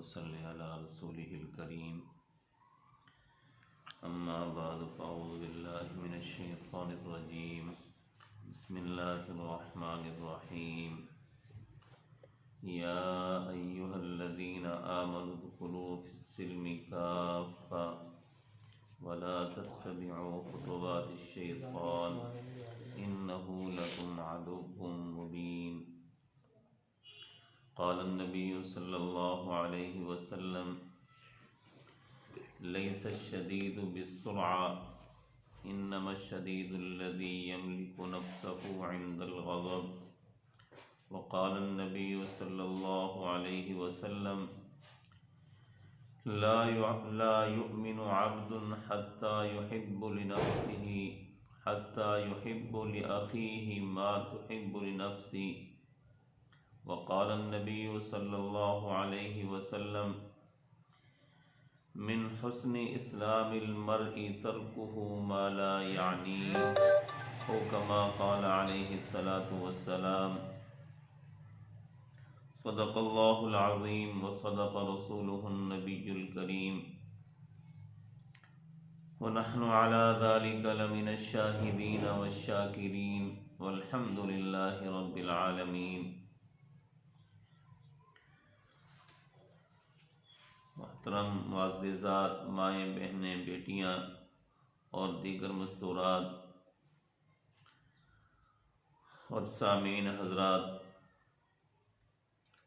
صل على رسوله الكريم أما بعد فأعوذ بالله من الشيطان الرجيم بسم الله الرحمن الرحيم يا أيها الذين آمنوا ادخلوا في السلم كافة ولا تتبعوا خطوات الشيطان إنه لكم عدو مبين قال النبي صلى الله عليه وسلم ليس الشديد بالسرعة إنما الشديد الذي يملك نفسه عند الغضب وقال النبي صلى الله عليه وسلم لا يؤمن عبد حتى يحب لأخيه ما تحب لنفسه وقال النبي صلى الله عليه وسلم من حسن اسلام المرء تركه ما لا يعنيه او كما قال عليه الصلاة والسلام صدق الله العظيم وصدق رسوله النبي الكريم ونحن على ذلك لمن الشاهدين والشاكرين والحمد لله رب العالمين. محترم معززات، مائیں، بہنیں، بیٹیاں اور دیگر مستورات اور سامعین حضرات،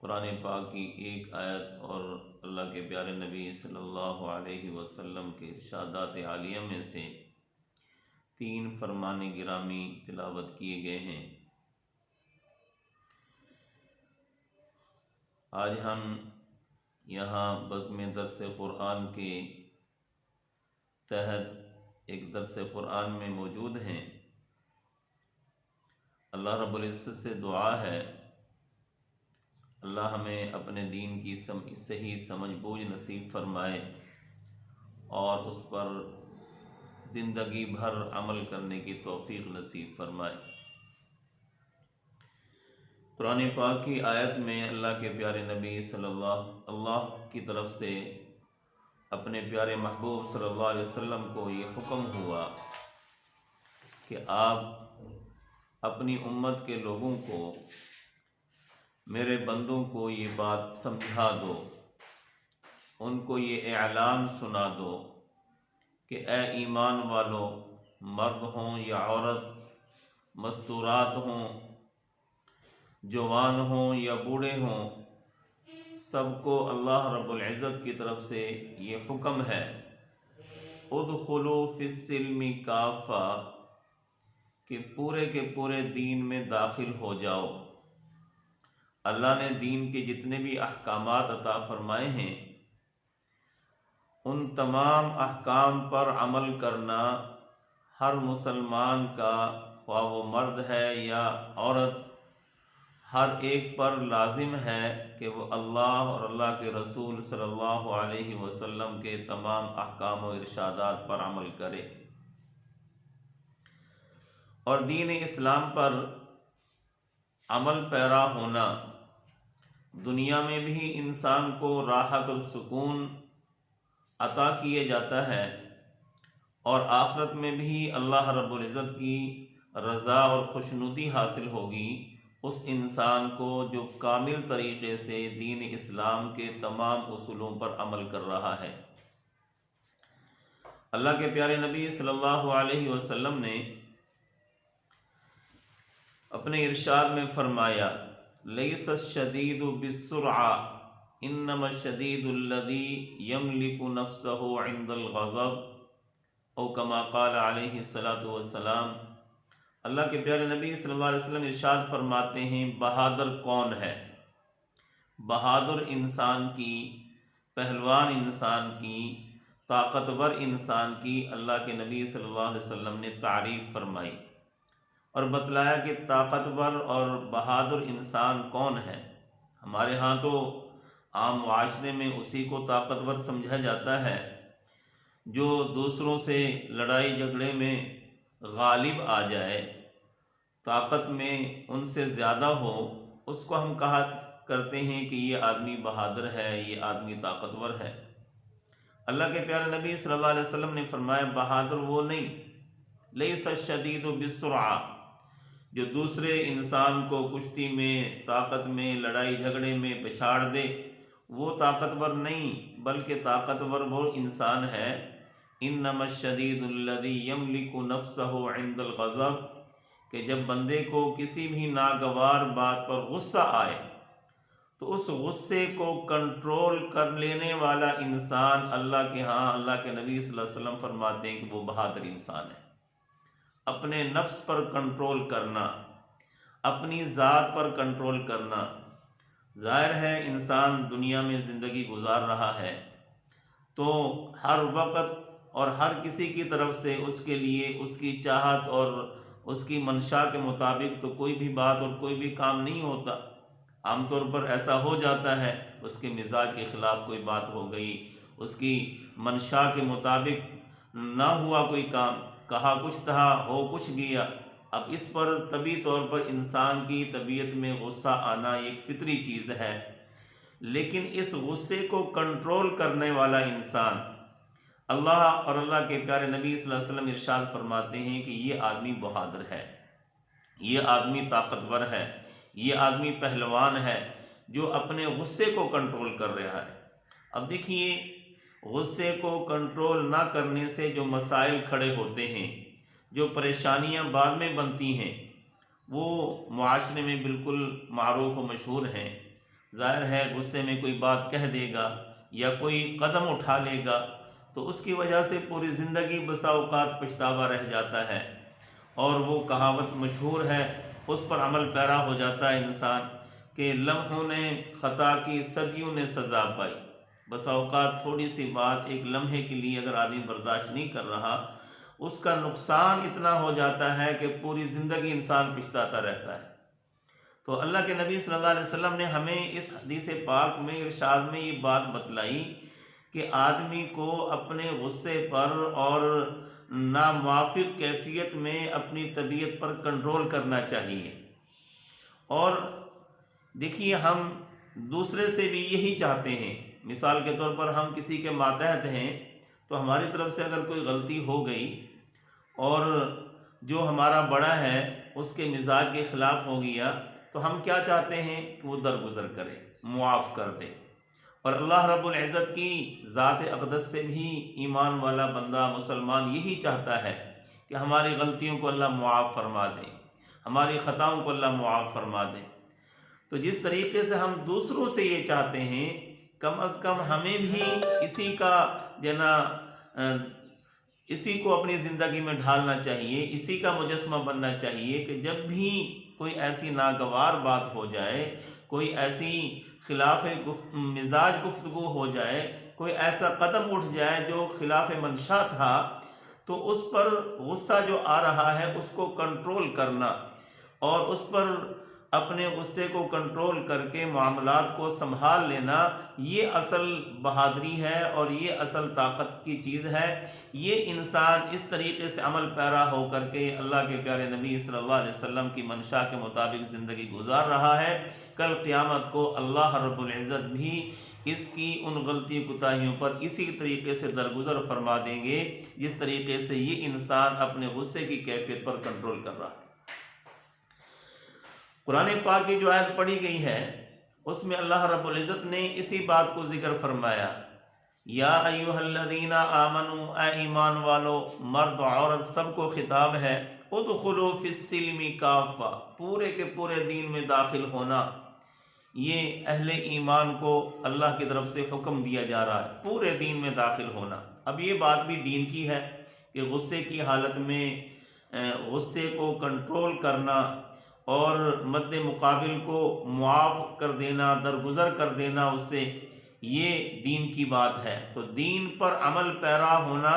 قرآن پاک کی ایک آیت اور اللہ کے پیارے نبی صلی اللہ علیہ وسلم کے ارشادات عالیہ میں سے 3 فرمان گرامی تلاوت کیے گئے ہیں۔ آج ہم یہاں بزم درس قرآن کے تحت ایک درس قرآن میں موجود ہیں۔ اللہ رب العزت سے دعا ہے اللہ ہمیں اپنے دین کی صحیح سمجھ بوجھ نصیب فرمائے اور اس پر زندگی بھر عمل کرنے کی توفیق نصیب فرمائے۔ قرآن پاک کی آیت میں اللہ کے پیارے نبی صلی اللہ کی طرف سے اپنے پیارے محبوب صلی اللہ علیہ وسلم کو یہ حکم ہوا کہ آپ اپنی امت کے لوگوں کو، میرے بندوں کو یہ بات سمجھا دو، ان کو یہ اعلان سنا دو کہ اے ایمان والو، مرد ہوں یا عورت، مستورات ہوں، جوان ہوں یا بوڑھے ہوں، سب کو اللہ رب العزت کی طرف سے یہ حکم ہے ادخلوا فی السلم کافہ، کہ پورے کے پورے دین میں داخل ہو جاؤ۔ اللہ نے دین کے جتنے بھی احکامات عطا فرمائے ہیں ان تمام احکام پر عمل کرنا ہر مسلمان کا، خواہ وہ مرد ہے یا عورت، ہر ایک پر لازم ہے کہ وہ اللہ اور اللہ کے رسول صلی اللہ علیہ وسلم کے تمام احکام و ارشادات پر عمل کرے۔ اور دین اسلام پر عمل پیرا ہونا دنیا میں بھی انسان کو راحت اور سکون عطا کیے جاتا ہے، اور آخرت میں بھی اللہ رب العزت کی رضا اور خوشنودی حاصل ہوگی اس انسان کو جو کامل طریقے سے دین اسلام کے تمام اصولوں پر عمل کر رہا ہے۔ اللہ کے پیارے نبی صلی اللہ علیہ وسلم نے اپنے ارشاد میں فرمایا لیس الشدید بالسرعہ انما الشدید الذی یملک نفسہ عند الغضب او کما قال علیہ الصلاۃ والسلام۔ اللہ کے پیارے نبی صلی اللہ علیہ وسلم ارشاد فرماتے ہیں بہادر کون ہے؟ بہادر انسان کی، پہلوان انسان کی، طاقتور انسان کی اللہ کے نبی صلی اللہ علیہ وسلم نے تعریف فرمائی اور بتلایا کہ طاقتور اور بہادر انسان کون ہے۔ ہمارے ہاں تو عام معاشرے میں اسی کو طاقتور سمجھا جاتا ہے جو دوسروں سے لڑائی جھگڑے میں غالب آ جائے، طاقت میں ان سے زیادہ ہو، اس کو ہم کرتے ہیں کہ یہ آدمی بہادر ہے، یہ آدمی طاقتور ہے۔ اللہ کے پیارے نبی صلی اللہ علیہ وسلم نے فرمایا بہادر وہ نہیں، لیس الشدید بالسرعہ، جو دوسرے انسان کو کشتی میں، طاقت میں، لڑائی جھگڑے میں پچھاڑ دے، وہ طاقتور نہیں، بلکہ طاقتور وہ انسان ہے انما الشدید الذی یملک نفسہ عند الغضب، کہ جب بندے کو کسی بھی ناگوار بات پر غصہ آئے تو اس غصے کو کنٹرول کر لینے والا انسان اللہ کے ہاں، اللہ کے نبی صلی اللہ علیہ وسلم فرماتے ہیں کہ وہ بہادر انسان ہے۔ اپنے نفس پر کنٹرول کرنا، اپنی ذات پر کنٹرول کرنا۔ ظاہر ہے انسان دنیا میں زندگی گزار رہا ہے تو ہر وقت اور ہر کسی کی طرف سے اس کے لیے اس کی چاہت اور اس کی منشا کے مطابق تو کوئی بھی بات اور کوئی بھی کام نہیں ہوتا۔ عام طور پر ایسا ہو جاتا ہے، اس کے مزاج کے خلاف کوئی بات ہو گئی، اس کی منشا کے مطابق نہ ہوا کوئی کام، کہا کچھ تھا ہو کچھ گیا۔ اب اس پر طبعی طور پر انسان کی طبیعت میں غصہ آنا ایک فطری چیز ہے، لیکن اس غصے کو کنٹرول کرنے والا انسان، اللہ اور اللہ کے پیارے نبی صلی اللہ علیہ وسلم ارشاد فرماتے ہیں کہ یہ آدمی بہادر ہے، یہ آدمی طاقتور ہے، یہ آدمی پہلوان ہے جو اپنے غصے کو کنٹرول کر رہا ہے۔ اب دیکھیے غصے کو کنٹرول نہ کرنے سے جو مسائل کھڑے ہوتے ہیں، جو پریشانیاں بعد میں بنتی ہیں، وہ معاشرے میں بالکل معروف و مشہور ہیں۔ ظاہر ہے غصے میں کوئی بات کہہ دے گا یا کوئی قدم اٹھا لے گا تو اس کی وجہ سے پوری زندگی بسا اوقات پچھتاوا رہ جاتا ہے، اور وہ کہاوت مشہور ہے، اس پر عمل پیرا ہو جاتا ہے انسان کہ لمحوں نے خطا کی صدیوں نے سزا پائی۔ بسا اوقات تھوڑی سی بات ایک لمحے کے لیے اگر آدمی برداشت نہیں کر رہا، اس کا نقصان اتنا ہو جاتا ہے کہ پوری زندگی انسان پچھتاتا رہتا ہے۔ تو اللہ کے نبی صلی اللہ علیہ وسلم نے ہمیں اس حدیث پاک میں ارشاد میں یہ بات بتلائی کہ آدمی کو اپنے غصے پر اور ناموافق کیفیت میں اپنی طبیعت پر کنٹرول کرنا چاہیے۔ اور دیکھیے ہم دوسرے سے بھی یہی چاہتے ہیں، مثال کے طور پر ہم کسی کے ماتحت ہیں تو ہماری طرف سے اگر کوئی غلطی ہو گئی اور جو ہمارا بڑا ہے اس کے مزاج کے خلاف ہو گیا تو ہم کیا چاہتے ہیں کہ وہ درگزر کرے، معاف کر دے۔ اور اللہ رب العزت کی ذات اقدس سے بھی ایمان والا بندہ مسلمان یہی چاہتا ہے کہ ہماری غلطیوں کو اللہ معاف فرما دے، ہماری خطاؤں کو اللہ معاف فرما دے۔ تو جس طریقے سے ہم دوسروں سے یہ چاہتے ہیں، کم از کم ہمیں بھی اسی کو اپنی زندگی میں ڈھالنا چاہیے، اسی کا مجسمہ بننا چاہیے کہ جب بھی کوئی ایسی ناگوار بات ہو جائے، کوئی ایسی خلاف مزاج گفتگو ہو جائے، کوئی ایسا قدم اٹھ جائے جو خلاف منشا تھا، تو اس پر غصہ جو آ رہا ہے اس کو کنٹرول کرنا اور اس پر اپنے غصے کو کنٹرول کر کے معاملات کو سنبھال لینا، یہ اصل بہادری ہے اور یہ اصل طاقت کی چیز ہے۔ یہ انسان اس طریقے سے عمل پیرا ہو کر کے اللہ کے پیارے نبی صلی اللہ علیہ وسلم کی منشا کے مطابق زندگی گزار رہا ہے، کل قیامت کو اللہ رب العزت بھی اس کی ان غلطی کوتاہیوں پر اسی طریقے سے درگزر فرما دیں گے جس طریقے سے یہ انسان اپنے غصے کی کیفیت پر کنٹرول کر رہا ہے۔ قرآن پاک کی جو آیت پڑھی گئی ہے اس میں اللہ رب العزت نے اسی بات کو ذکر فرمایا، یا ایھا الذین آمنوا، اے ایمان والو، مرد عورت سب کو خطاب ہے، ادخلوا فی السلم کافہ، پورے کے پورے دین میں داخل ہونا۔ یہ اہل ایمان کو اللہ کی طرف سے حکم دیا جا رہا ہے، پورے دین میں داخل ہونا۔ اب یہ بات بھی دین کی ہے کہ غصے کی حالت میں غصے کو کنٹرول کرنا اور مد مقابل کو معاف کر دینا، درگزر کر دینا اس سے، یہ دین کی بات ہے۔ تو دین پر عمل پیرا ہونا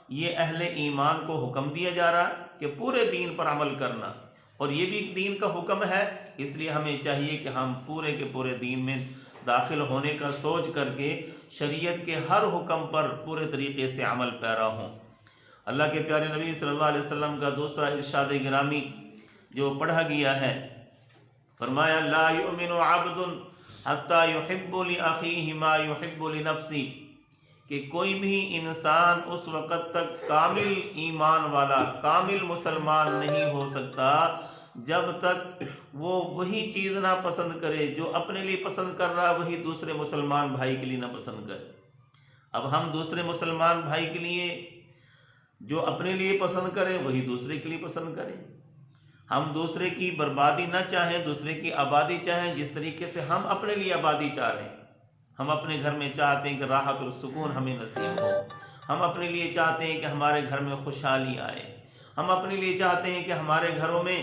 یہ اہل ایمان کو حکم دیا جا رہا ہے کہ پورے دین پر عمل کرنا، اور یہ بھی دین کا حکم ہے، اس لیے ہمیں چاہیے کہ ہم پورے کے پورے دین میں داخل ہونے کا سوچ کر کے شریعت کے ہر حکم پر پورے طریقے سے عمل پیرا ہوں۔ اللہ کے پیارے نبی صلی اللہ علیہ وسلم کا دوسرا ارشاد گرامی جو پڑھا گیا ہے، فرمایا لا یؤمن عبد حتی یحب لأخیہ ما یحب لنفسی، کہ کوئی بھی انسان اس وقت تک کامل ایمان والا، کامل مسلمان نہیں ہو سکتا جب تک وہ وہی چیز نہ پسند کرے جو اپنے لیے پسند کر رہا ہے، وہی دوسرے مسلمان بھائی کے لیے نہ پسند کرے۔ اب ہم دوسرے مسلمان بھائی کے لیے جو اپنے لیے پسند کریں وہی دوسرے کے لیے پسند کریں۔ ہم دوسرے کی بربادی نہ چاہیں، دوسرے کی آبادی چاہیں، جس طریقے سے ہم اپنے لیے آبادی چاہ رہے ہیں۔ ہم اپنے گھر میں چاہتے ہیں کہ راحت اور سکون ہمیں نصیب ہو، ہم اپنے لیے چاہتے ہیں کہ ہمارے گھر میں خوشحالی آئے، ہم اپنے لیے چاہتے ہیں کہ ہمارے گھروں میں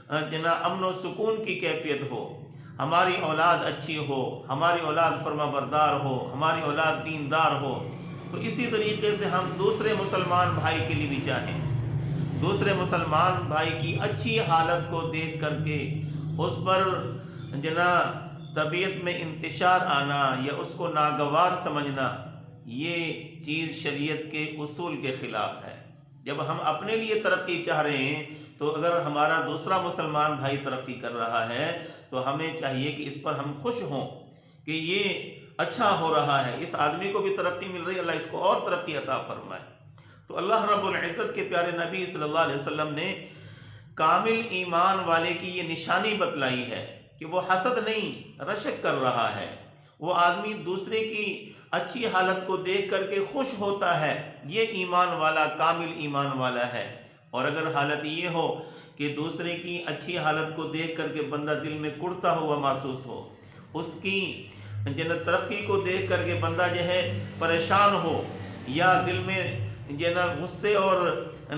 امن و سکون کی کیفیت ہو، ہماری اولاد اچھی ہو، ہماری اولاد فرما بردار ہو، ہماری اولاد دیندار ہو۔ تو اسی طریقے سے ہم دوسرے مسلمان بھائی کے لیے بھی چاہیں، دوسرے مسلمان بھائی کی اچھی حالت کو دیکھ کر کے اس پر طبیعت میں انتشار آنا یا اس کو ناگوار سمجھنا، یہ چیز شریعت کے اصول کے خلاف ہے۔ جب ہم اپنے لیے ترقی چاہ رہے ہیں تو اگر ہمارا دوسرا مسلمان بھائی ترقی کر رہا ہے تو ہمیں چاہیے کہ اس پر ہم خوش ہوں کہ یہ اچھا ہو رہا ہے، اس آدمی کو بھی ترقی مل رہی ہے، اللہ اس کو اور ترقی عطا فرمائے۔ تو اللہ رب العزت کے پیارے نبی صلی اللہ علیہ وسلم نے کامل ایمان والے کی یہ نشانی بتلائی ہے کہ وہ حسد نہیں، رشک کر رہا ہے۔ وہ آدمی دوسرے کی اچھی حالت کو دیکھ کر کے خوش ہوتا ہے، یہ ایمان والا، کامل ایمان والا ہے۔ اور اگر حالت یہ ہو کہ دوسرے کی اچھی حالت کو دیکھ کر کے بندہ دل میں کڑتا ہوا محسوس ہو، اس کی ترقی کو دیکھ کر کے بندہ پریشان ہو، یا دل میں غصے اور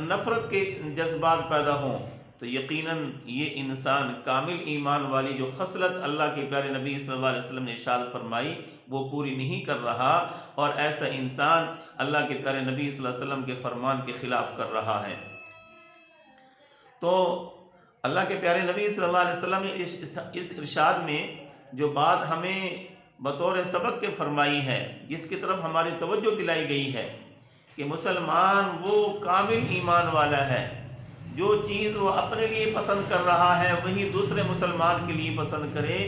نفرت کے جذبات پیدا ہوں، تو یقیناً یہ انسان کامل ایمان والی جو خصلت اللہ کے پیارے نبی صلی اللہ علیہ وسلم نے ارشاد فرمائی وہ پوری نہیں کر رہا، اور ایسا انسان اللہ کے پیارے نبی صلی اللہ علیہ وسلم کے فرمان کے خلاف کر رہا ہے۔ تو اللہ کے پیارے نبی صلی اللہ علیہ وسلم نے اس ارشاد میں جو بات ہمیں بطور سبق کے فرمائی ہے، جس کی طرف ہماری توجہ دلائی گئی ہے کہ مسلمان وہ کامل ایمان والا ہے، جو چیز وہ اپنے لیے پسند کر رہا ہے وہی دوسرے مسلمان کے لیے پسند کرے،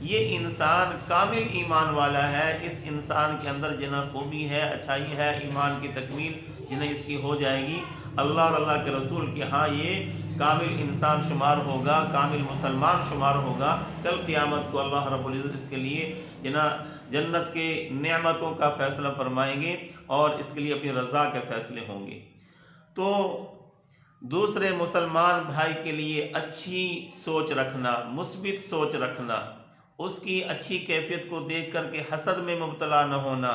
یہ انسان کامل ایمان والا ہے۔ اس انسان کے اندر جنہیں خوبی ہے، اچھائی ہے، ایمان کی تکمیل جنہیں اس کی ہو جائے گی، اللہ اور اللہ کے رسول کے ہاں یہ کامل انسان شمار ہوگا، کامل مسلمان شمار ہوگا۔ کل قیامت کو اللہ رب العزت اس کے لیے جنت کے نعمتوں کا فیصلہ فرمائیں گے اور اس کے لیے اپنی رضا کے فیصلے ہوں گے۔ تو دوسرے مسلمان بھائی کے لیے اچھی سوچ رکھنا، مثبت سوچ رکھنا، اس کی اچھی کیفیت کو دیکھ کر کے حسد میں مبتلا نہ ہونا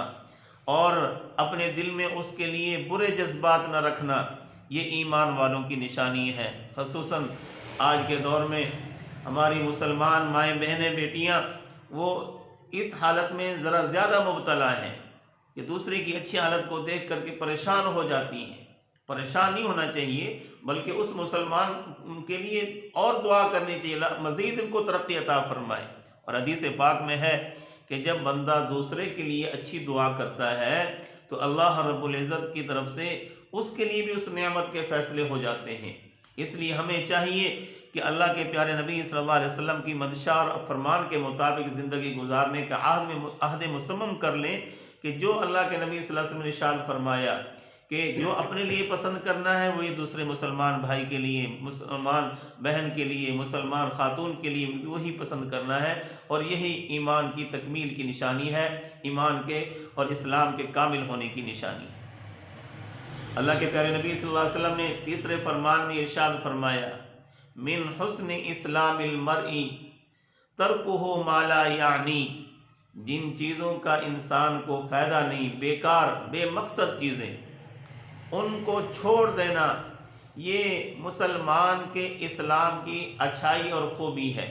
اور اپنے دل میں اس کے لیے برے جذبات نہ رکھنا، یہ ایمان والوں کی نشانی ہے۔ خصوصاً آج کے دور میں ہماری مسلمان مائیں بہنیں بیٹیاں وہ اس حالت میں ذرا زیادہ مبتلا ہیں کہ دوسرے کی اچھی حالت کو دیکھ کر کے پریشان ہو جاتی ہیں۔ پریشان نہیں ہونا چاہیے بلکہ اس مسلمان کے لیے اور دعا کرنی چاہیے، مزید ان کو ترقی عطا فرمائے۔ اور حدیث پاک میں ہے کہ جب بندہ دوسرے کے لیے اچھی دعا کرتا ہے تو اللہ رب العزت کی طرف سے اس کے لیے بھی اس نعمت کے فیصلے ہو جاتے ہیں۔ اس لیے ہمیں چاہیے کہ اللہ کے پیارے نبی صلی اللہ علیہ وسلم کی منشا اور فرمان کے مطابق زندگی گزارنے کا عہد مصمم کر لیں کہ جو اللہ کے نبی صلی اللہ علیہ وسلم نے ارشاد فرمایا کہ جو اپنے لیے پسند کرنا ہے وہی دوسرے مسلمان بھائی کے لیے، مسلمان بہن کے لیے، مسلمان خاتون کے لیے وہی پسند کرنا ہے، اور یہی ایمان کی تکمیل کی نشانی ہے، ایمان کے اور اسلام کے کامل ہونے کی نشانی ہے۔ اللہ کے پیارے نبی صلی اللہ علیہ وسلم نے تیسرے فرمان میں ارشاد فرمایا، من حسن اسلام المرء ترکہ ما لا یعنی، جن چیزوں کا انسان کو فائدہ نہیں، بیکار بے مقصد چیزیں، ان کو چھوڑ دینا، یہ مسلمان کے اسلام کی اچھائی اور خوبی ہے۔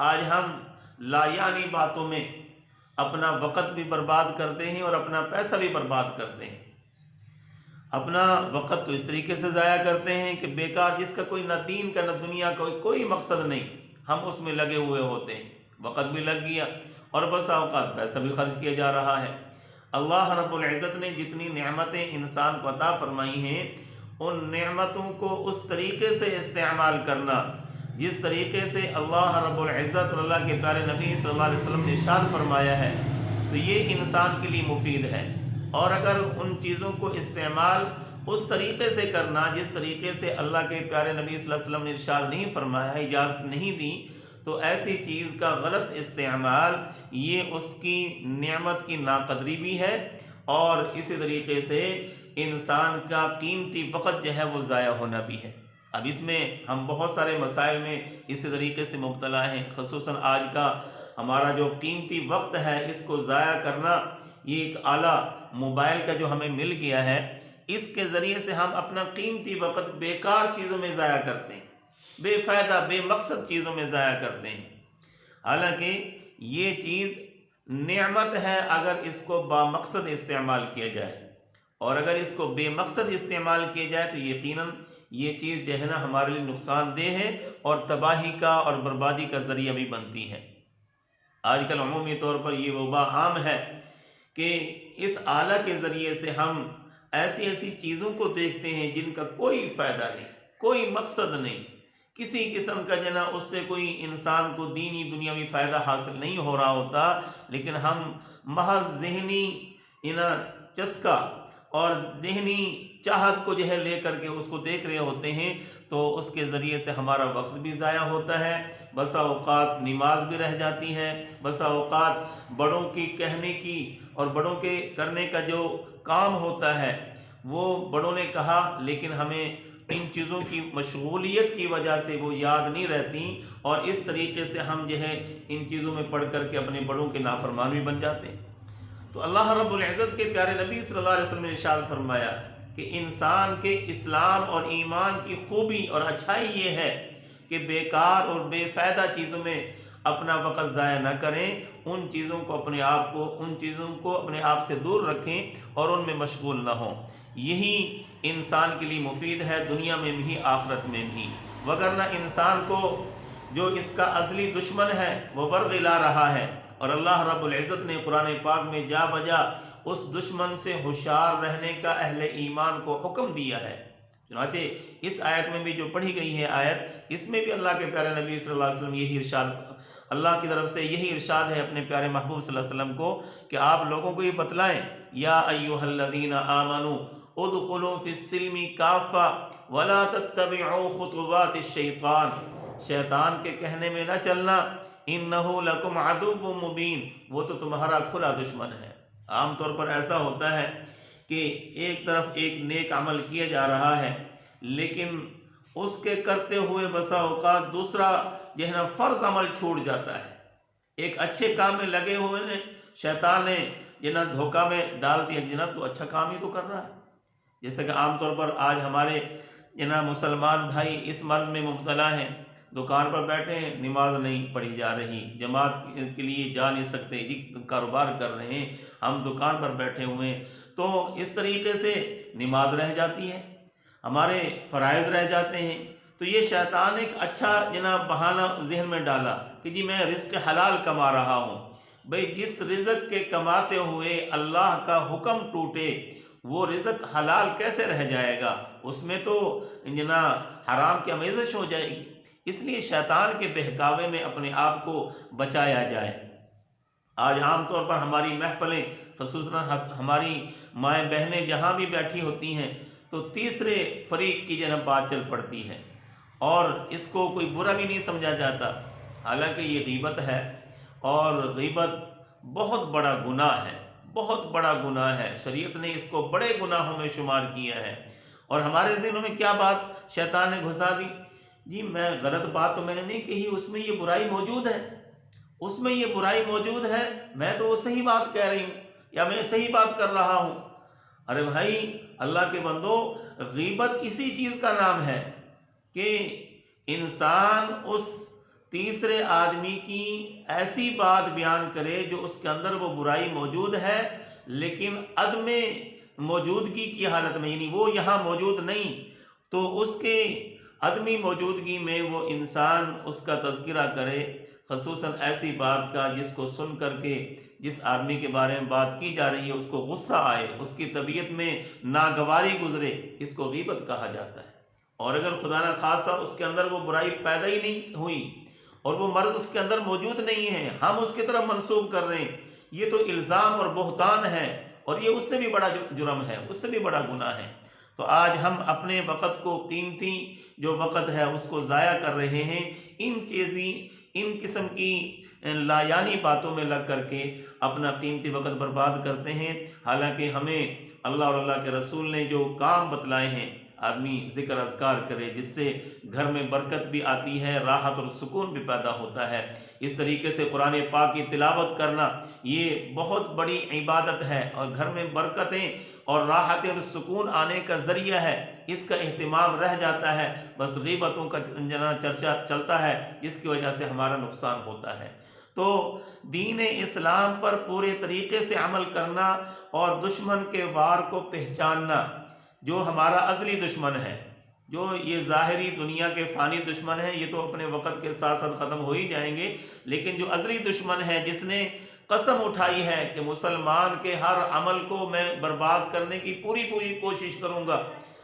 آج ہم لا یعنی باتوں میں اپنا وقت بھی برباد کرتے ہیں اور اپنا پیسہ بھی برباد کرتے ہیں۔ اپنا وقت تو اس طریقے سے ضائع کرتے ہیں کہ بیکار، جس کا کوئی نہ دین کا نہ دنیا کا کوئی مقصد نہیں، ہم اس میں لگے ہوئے ہوتے ہیں، وقت بھی لگ گیا اور بس اوقات پیسہ بھی خرچ کیا جا رہا ہے۔ اللہ رب العزت نے جتنی نعمتیں انسان کو عطا فرمائی ہیں ان نعمتوں کو اس طریقے سے استعمال کرنا جس طریقے سے اللہ رب العزت اور اللہ کے پیارے نبی صلی اللہ علیہ وسلم نے ارشاد فرمایا ہے تو یہ انسان کے لیے مفید ہے۔ اور اگر ان چیزوں کو استعمال اس طریقے سے کرنا جس طریقے سے اللہ کے پیارے نبی صلی اللہ علیہ وسلم نے ارشاد نہیں فرمایا، اجازت نہیں دی، تو ایسی چیز کا غلط استعمال یہ اس کی نعمت کی ناقدری بھی ہے، اور اسی طریقے سے انسان کا قیمتی وقت جو ہے وہ ضائع ہونا بھی ہے۔ اب اس میں ہم بہت سارے مسائل میں اسی طریقے سے مبتلا ہیں، خصوصاً آج کا ہمارا جو قیمتی وقت ہے اس کو ضائع کرنا، یہ ایک آلہ موبائل کا جو ہمیں مل گیا ہے، اس کے ذریعے سے ہم اپنا قیمتی وقت بیکار چیزوں میں ضائع کرتے ہیں، بے فائدہ بے مقصد چیزوں میں ضائع کرتے ہیں۔ حالانکہ یہ چیز نعمت ہے اگر اس کو بامقصد استعمال کیا جائے، اور اگر اس کو بے مقصد استعمال کیا جائے تو یقیناً یہ چیز جو ہے نا ہمارے لیے نقصان دہ ہے اور تباہی کا اور بربادی کا ذریعہ بھی بنتی ہے۔ آج کل عمومی طور پر یہ وبا عام ہے کہ اس آلہ کے ذریعے سے ہم ایسی چیزوں کو دیکھتے ہیں جن کا کوئی فائدہ نہیں، کوئی مقصد نہیں، کسی قسم کا جنا اس سے کوئی انسان کو دینی دنیاوی فائدہ حاصل نہیں ہو رہا ہوتا، لیکن ہم محض ذہنی چسکا اور ذہنی چاہت کو جو ہے لے کر کے اس کو دیکھ رہے ہوتے ہیں، تو اس کے ذریعے سے ہمارا وقت بھی ضائع ہوتا ہے، بسا اوقات نماز بھی رہ جاتی ہے، بسا اوقات بڑوں کی کہنے کی اور بڑوں کے کرنے کا جو کام ہوتا ہے وہ بڑوں نے کہا، لیکن ہمیں ان چیزوں کی مشغولیت کی وجہ سے وہ یاد نہیں رہتی، اور اس طریقے سے ہم جو ہے ان چیزوں میں پڑھ کر کے اپنے بڑوں کے نافرمان بھی بن جاتے ہیں۔ تو اللہ رب العزت کے پیارے نبی صلی اللہ علیہ وسلم نے ارشاد فرمایا کہ انسان کے اسلام اور ایمان کی خوبی اور اچھائی یہ ہے کہ بیکار اور بے فائدہ چیزوں میں اپنا وقت ضائع نہ کریں، ان چیزوں کو اپنے آپ سے دور رکھیں اور ان میں مشغول نہ ہوں۔ یہی انسان کے لیے مفید ہے، دنیا میں بھی آخرت میں بھی، وگرنہ انسان کو جو اس کا اصلی دشمن ہے وہ ورغلا رہا ہے، اور اللہ رب العزت نے قرآن پاک میں جا بجا اس دشمن سے ہوشیار رہنے کا اہل ایمان کو حکم دیا ہے۔ چنانچہ اس آیت میں بھی جو پڑھی گئی ہے آیت، اس میں بھی اللہ کے پیارے نبی صلی اللہ علیہ وسلم یہی ارشاد، اللہ کی طرف سے یہی ارشاد ہے اپنے پیارے محبوب صلی اللہ علیہ وسلم کو کہ آپ لوگوں کو یہ بتلائیں، یا ایھا الذین آمنوا ادخلوا فی السلم کافہ ولا تتبعوا خطوات الشیطان، شیطان کے کہنے میں نہ چلنا، انہ لکم عدو مبین، وہ تو تمہارا کھلا دشمن ہے۔ عام طور پر ایسا ہوتا ہے کہ ایک طرف ایک نیک عمل کیا جا رہا ہے، لیکن اس کے کرتے ہوئے بسا اوقات دوسرا جو ہے نا فرض عمل چھوٹ جاتا ہے۔ ایک اچھے کام میں لگے ہوئے نے، شیطان نے جنا دھوکہ میں ڈال دیا، جناب تو اچھا کام ہی تو کر رہا ہے۔ جیسے کہ عام طور پر آج ہمارے جنا مسلمان بھائی اس مرض میں مبتلا ہیں، دکان پر بیٹھے ہیں، نماز نہیں پڑھی جا رہی، جماعت کے لیے جا نہیں سکتے، کاروبار کر رہے ہیں، ہم دکان پر بیٹھے ہوئے ہیں، تو اس طریقے سے نماز رہ جاتی ہے، ہمارے فرائض رہ جاتے ہیں۔ تو یہ شیطان ایک اچھا بہانہ ذہن میں ڈالا کہ جی میں رزق حلال کما رہا ہوں۔ بھئی جس رزق کے کماتے ہوئے اللہ کا حکم ٹوٹے، وہ رزق حلال کیسے رہ جائے گا؟ اس میں تو حرام کی آمیزش ہو جائے گی۔ اس لیے شیطان کے بہکاوے میں اپنے آپ کو بچایا جائے۔ آج عام طور پر ہماری محفلیں، خصوصاً ہماری مائیں بہنیں جہاں بھی بیٹھی ہوتی ہیں، تو تیسرے فریق کی بات چل پڑتی ہے، اور اس کو کوئی برا بھی نہیں سمجھا جاتا، حالانکہ یہ غیبت ہے، اور غیبت بہت بڑا گناہ ہے، بہت بڑا گناہ ہے۔ شریعت نے اس کو بڑے گناہوں میں شمار کیا ہے، اور ہمارے ذہنوں میں کیا بات شیطان نے گھسا دی، جی میں غلط بات تو میں نے نہیں کہی، اس میں یہ برائی موجود ہے، اس میں یہ برائی موجود ہے، میں تو وہ صحیح بات کہہ رہی ہوں، یا میں صحیح بات کر رہا ہوں۔ ارے بھائی اللہ کے بندو، غیبت اسی چیز کا نام ہے کہ انسان اس تیسرے آدمی کی ایسی بات بیان کرے جو اس کے اندر وہ برائی موجود ہے، لیکن عدم موجودگی کی حالت میں، یعنی وہ یہاں موجود نہیں، تو اس کے عدمی موجودگی میں وہ انسان اس کا تذکرہ کرے، خصوصاً ایسی بات کا جس کو سن کر کے جس آدمی کے بارے میں بات کی جا رہی ہے اس کو غصہ آئے، اس کی طبیعت میں ناگواری گزرے، اس کو غیبت کہا جاتا ہے۔ اور اگر خدا نہ خاصہ اس کے اندر وہ برائی پیدا ہی نہیں ہوئی اور وہ مرض اس کے اندر موجود نہیں ہے، ہم اس کی طرف منسوب کر رہے ہیں، یہ تو الزام اور بہتان ہے، اور یہ اس سے بھی بڑا جرم ہے، اس سے بھی بڑا گناہ ہے۔ تو آج ہم اپنے وقت کو، قیمتی جو وقت ہے اس کو ضائع کر رہے ہیں، ان قسم کی لایانی باتوں میں لگ کر کے اپنا قیمتی وقت برباد کرتے ہیں، حالانکہ ہمیں اللہ اور اللہ کے رسول نے جو کام بتلائے ہیں، آدمی ذکر اذکار کرے، جس سے گھر میں برکت بھی آتی ہے، راحت اور سکون بھی پیدا ہوتا ہے۔ اس طریقے سے قرآن پاک کی تلاوت کرنا یہ بہت بڑی عبادت ہے، اور گھر میں برکتیں اور راحتیں اور سکون آنے کا ذریعہ ہے۔ اس کا اہتمام رہ جاتا ہے، بس غیبتوں کا چرچا چلتا ہے، جس کی وجہ سے ہمارا نقصان ہوتا ہے۔ تو دین اسلام پر پورے طریقے سے عمل کرنا اور دشمن کے وار کو پہچاننا، جو ہمارا ازلی دشمن ہے، جو یہ ظاہری دنیا کے فانی دشمن ہیں، یہ تو اپنے وقت کے ساتھ ساتھ ختم ہو ہی جائیں گے، لیکن جو ازلی دشمن ہے، جس نے قسم اٹھائی ہے کہ مسلمان کے ہر عمل کو میں برباد کرنے کی پوری کوشش کروں گا،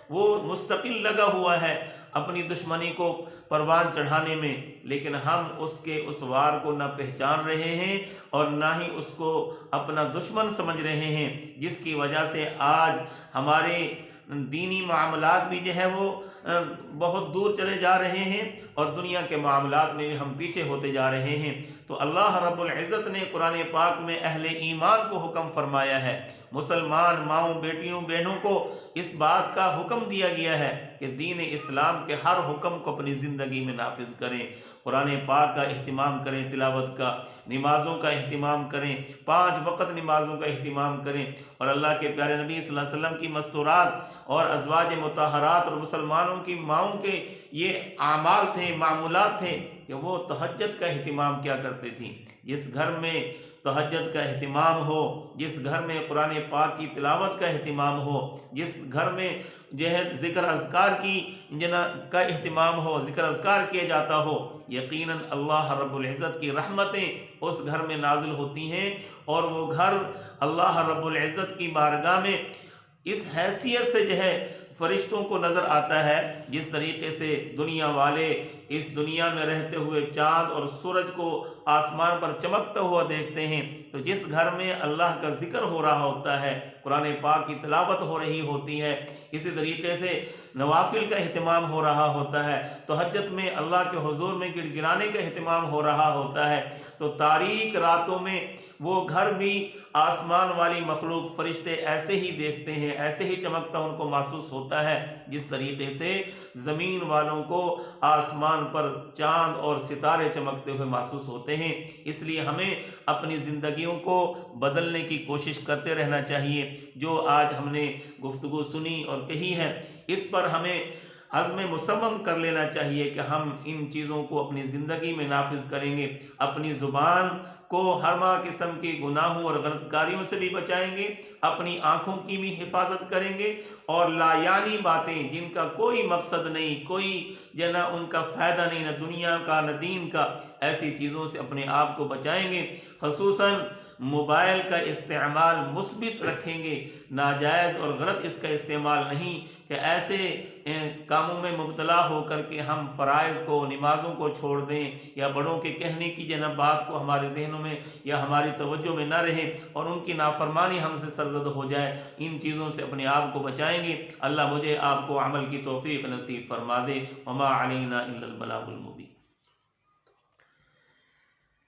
وہ مستقل لگا ہوا ہے اپنی دشمنی کو پروان چڑھانے میں، لیکن ہم اس وار کو نہ پہچان رہے ہیں اور نہ ہی اس کو اپنا دشمن سمجھ رہے ہیں، جس کی وجہ سے آج ہمارے دینی معاملات بھی جو ہے وہ بہت دور چلے جا رہے ہیں، اور دنیا کے معاملات میں بھی ہم پیچھے ہوتے جا رہے ہیں۔ تو اللہ رب العزت نے قرآن پاک میں اہل ایمان کو حکم فرمایا ہے، مسلمان ماؤں، بیٹیوں، بہنوں کو اس بات کا حکم دیا گیا ہے کہ دین اسلام کے ہر حکم کو اپنی زندگی میں نافذ کریں، قرآن پاک کا اہتمام کریں، تلاوت کا، نمازوں کا اہتمام کریں، 5 وقت نمازوں کا اہتمام کریں، اور اللہ کے پیارے نبی صلی اللہ علیہ وسلم کی مستورات اور ازواج مطہرات اور مسلمانوں کی ماؤں کے یہ اعمال تھے، معمولات تھے کہ وہ تہجد کا اہتمام کیا کرتے تھیں۔ جس گھر میں تہجد کا اہتمام ہو، جس گھر میں قرآن پاک کی تلاوت کا اہتمام ہو، جس گھر میں جو ہے ذکر اذکار کا اہتمام ہو، ذکر اذکار کیا جاتا ہو، یقیناً اللہ رب العزت کی رحمتیں اس گھر میں نازل ہوتی ہیں، اور وہ گھر اللہ رب العزت کی بارگاہ میں اس حیثیت سے جو ہے فرشتوں کو نظر آتا ہے، جس طریقے سے دنیا والے اس دنیا میں رہتے ہوئے چاند اور سورج کو آسمان پر چمکتا ہوا دیکھتے ہیں، تو جس گھر میں اللہ کا ذکر ہو رہا ہوتا ہے، قرآن پاک کی تلاوت ہو رہی ہوتی ہے، اسی طریقے سے نوافل کا اہتمام ہو رہا ہوتا ہے، تہجد میں اللہ کے حضور میں گڑ گڑانے کا اہتمام ہو رہا ہوتا ہے، تو تاریک راتوں میں وہ گھر بھی آسمان والی مخلوق فرشتے ایسے ہی دیکھتے ہیں، ایسے ہی چمکتا ان کو محسوس ہوتا ہے، جس طریقے سے زمین والوں کو آسمان پر چاند اور ستارے چمکتے ہوئے محسوس ہوتے ہیں۔ اس لیے ہمیں اپنی زندگیوں کو بدلنے کی کوشش کرتے رہنا چاہیے۔ جو آج ہم نے گفتگو سنی اور کہی ہے، اس پر ہمیں عزم مصمم کر لینا چاہیے کہ ہم ان چیزوں کو اپنی زندگی میں نافذ کریں گے، اپنی زبان کو ہر قسم کے گناہوں اور غلط کاریوں سے بھی بچائیں گے، اپنی آنکھوں کی بھی حفاظت کریں گے، اور لایانی باتیں جن کا کوئی مقصد نہیں، کوئی نہ ان کا فائدہ نہیں، نہ دنیا کا نہ دین کا، ایسی چیزوں سے اپنے آپ کو بچائیں گے۔ خصوصاً موبائل کا استعمال مثبت رکھیں گے، ناجائز اور غلط اس کا استعمال نہیں کہ ایسے کاموں میں مبتلا ہو کر کے ہم فرائض کو، نمازوں کو چھوڑ دیں، یا بڑوں کے کہنے کی بات کو ہمارے ذہنوں میں یا ہماری توجہ میں نہ رہے اور ان کی نافرمانی ہم سے سرزد ہو جائے۔ ان چیزوں سے اپنے آپ کو بچائیں گے۔ اللہ مجھے آپ کو عمل کی توفیق نصیب فرما دے۔ وما علینا الا البلاغ المبین۔